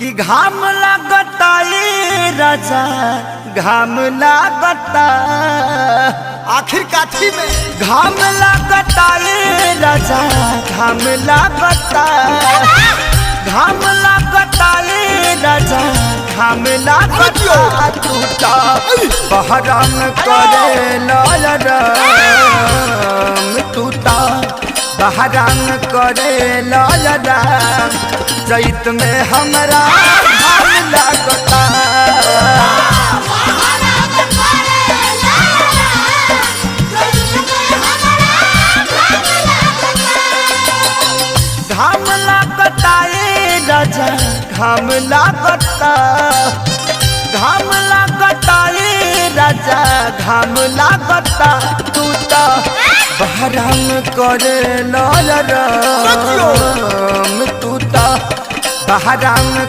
कि घाम लागता ये राजा घाम लागता आखिर काठी में घाम लागता ये राजा घाम लागता घाम लागता ये राजा घाम लागता टूटा बहराम करे लालराम टूटा बहराम करे लालराम चैत में हमरा घाम लागता घाम लागता ये राजा घाम लागता घाम लागता ये राजा घाम लागता टूटा बहराम करे लालराम टूटा बहराम